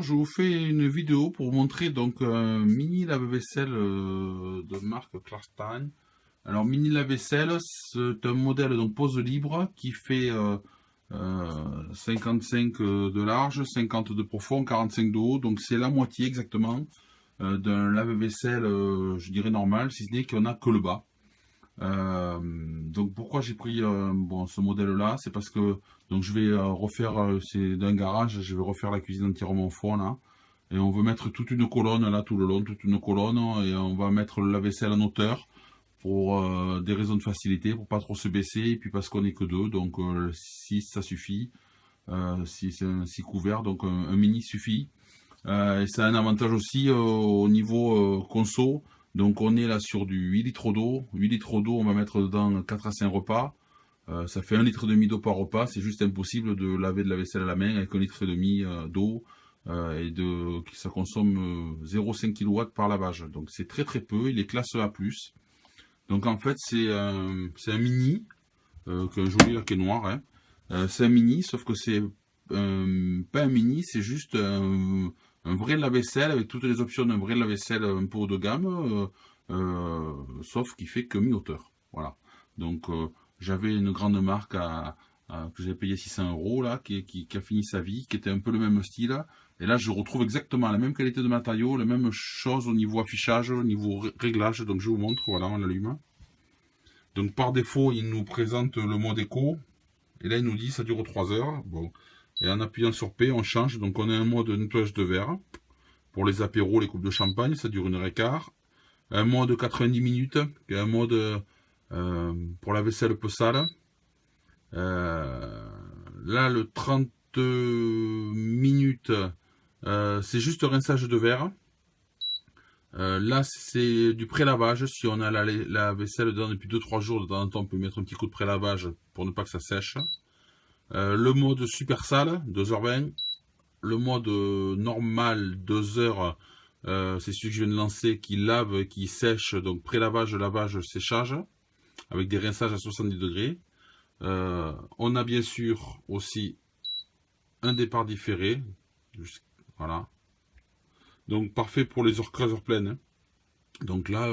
je vous fais une vidéo pour vous montrer donc un mini lave-vaisselle de marque Clarstein. Alors mini lave-vaisselle, c'est un modèle donc pose libre qui fait 55 de large, 50 de profond, 45 de haut. Donc c'est la moitié exactement d'un lave-vaisselle, je dirais normal, si ce n'est qu'on a que le bas. Donc pourquoi j'ai pris ce modèle là, c'est parce que donc je vais refaire, c'est d'un garage, je vais refaire la cuisine entièrement au fond là, et on veut mettre toute une colonne là tout le long, toute une colonne, et on va mettre le lave-vaisselle en hauteur pour des raisons de facilité, pour pas trop se baisser, et puis parce qu'on est que deux, donc 6 ça suffit, si c'est un 6 couverts, donc un mini suffit. Et ça a un avantage aussi au niveau conso. Donc on est là sur du 8 litres d'eau. 8 litres d'eau, on va mettre dedans 4 à 5 repas. Ça fait 1,5 litre d'eau par repas. C'est juste impossible de laver de la vaisselle à la main avec 1,5 litre d'eau. Ça consomme 0,5 kW par lavage. Donc c'est très très peu. Il est classe A+. Donc en fait c'est un mini, qu'un joli là qui est noir. Hein. C'est un mini, sauf que c'est pas un mini, c'est juste un vrai lave-vaisselle avec toutes les options d'un vrai lave-vaisselle un peu haut de gamme, sauf qu'il fait que mi-hauteur. Voilà. Donc j'avais une grande marque que j'avais payé 600 € là, qui a fini sa vie, qui était un peu le même style. Et là je retrouve exactement la même qualité de matériau, la même chose au niveau affichage, au niveau réglage. Donc je vous montre, voilà, on l'allume. Donc par défaut il nous présente le mode éco. Et là il nous dit ça dure 3 heures. Bon. Et en appuyant sur P, on change. Donc on a un mode nettoyage de verre. Pour les apéros, les coupes de champagne, ça dure 1h15. Un mode 90 minutes, qui est un mode pour la vaisselle peu sale. Là, le 30 minutes, c'est juste rinçage de verre. Là, c'est du pré-lavage. Si on a la vaisselle dedans depuis 2-3 jours, de temps en temps, on peut mettre un petit coup de pré-lavage pour ne pas que ça sèche. Le mode super sale, 2h20. Le mode normal, 2h, c'est celui que je viens de lancer, qui lave, qui sèche, donc pré-lavage, lavage, séchage, avec des rinçages à 70 degrés. On a bien sûr aussi un départ différé, voilà. Donc parfait pour les heures creuses, heures pleines. Hein. Donc là,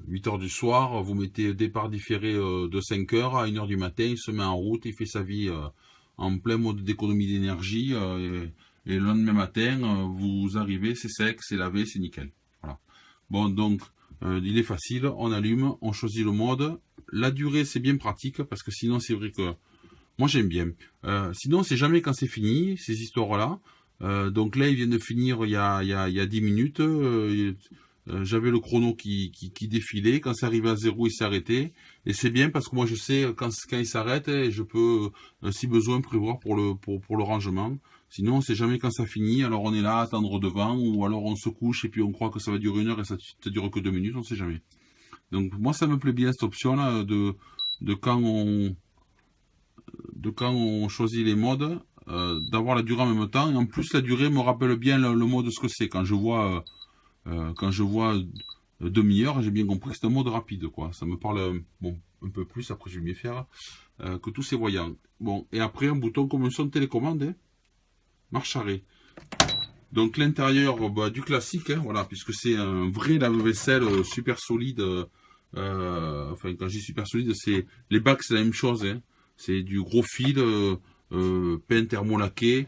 8h du soir, vous mettez départ différé de 5h à 1h du matin, il se met en route, il fait sa vie en plein mode d'économie d'énergie, et le lendemain matin, vous arrivez, c'est sec, c'est lavé, c'est nickel. Voilà. Bon, donc, il est facile, on allume, on choisit le mode. La durée, c'est bien pratique, parce que sinon, c'est vrai que moi, j'aime bien. Sinon, c'est jamais quand c'est fini, ces histoires-là. Donc là, il vient de finir il y a 10 minutes. J'avais le chrono qui défilait. Quand c'est arrivé à 0, il s'est arrêté. Et c'est bien parce que moi, je sais quand il s'arrête, et je peux, si besoin, prévoir pour le rangement. Sinon, on sait jamais quand ça finit. Alors, on est là à attendre devant, ou alors on se couche et puis on croit que ça va durer 1 heure et ça dure que 2 minutes. On sait jamais. Donc, moi, ça me plaît bien cette option-là de quand on choisit les modes, d'avoir la durée en même temps. Et en plus, la durée me rappelle bien le mode ce que c'est. Quand je vois demi-heure, j'ai bien compris que c'est un mode rapide, quoi. Ça me parle un peu plus, après je vais mieux faire, que tous ces voyants. Bon, et après un bouton comme un son de télécommande, hein, marche arrêt. Donc l'intérieur, du classique, hein, voilà, puisque c'est un vrai lave-vaisselle super solide. Enfin, quand je dis super solide, c'est les bacs, c'est la même chose, hein. C'est du gros fil peint thermolaqué.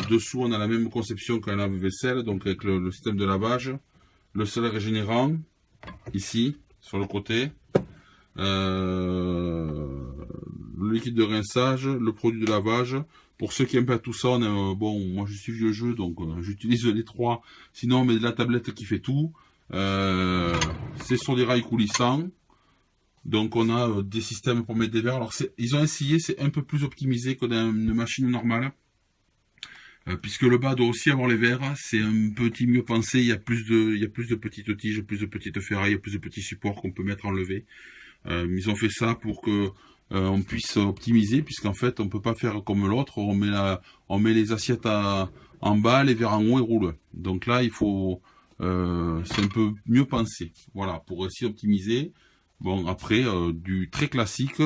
Dessous, on a la même conception qu'un lave-vaisselle, donc avec le système de lavage. Le sel régénérant, ici, sur le côté. Le liquide de rinçage, le produit de lavage. Pour ceux qui aiment pas tout ça, bon, moi je suis vieux jeu, donc j'utilise les trois. Sinon, on met de la tablette qui fait tout. C'est sur des rails coulissants. Donc on a des systèmes pour mettre des verres. Alors ils ont essayé, c'est un peu plus optimisé que dans une machine normale. Puisque le bas doit aussi avoir les verres, c'est un petit mieux pensé, il y a plus de petites tiges, plus de petites ferrailles, plus de petits supports qu'on peut mettre en levée. Ils ont fait ça pour que on puisse optimiser, puisqu'en fait on peut pas faire comme l'autre, on met les assiettes en bas, les verres en haut et roule. Donc là il faut c'est un peu mieux pensé, voilà, pour aussi optimiser. Bon, après, du très classique,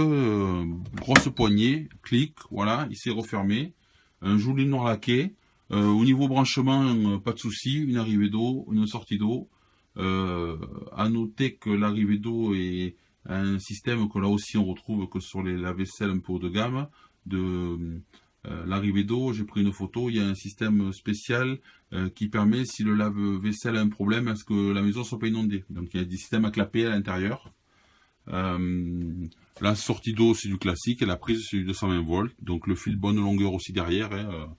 grosse poignée, clic, voilà, il s'est refermé. Un joli noir laqué, Au niveau branchement, pas de souci, une arrivée d'eau, une sortie d'eau. À noter que l'arrivée d'eau est un système que là aussi on retrouve que sur les lave-vaisselle un peu haut de gamme. L'arrivée d'eau, j'ai pris une photo, il y a un système spécial qui permet, si le lave-vaisselle a un problème, à ce que la maison soit pas inondée. Donc il y a des systèmes à clapet à l'intérieur. La sortie d'eau c'est du classique et la prise c'est du 220 volts. Donc le fil bonne longueur aussi derrière. Hein.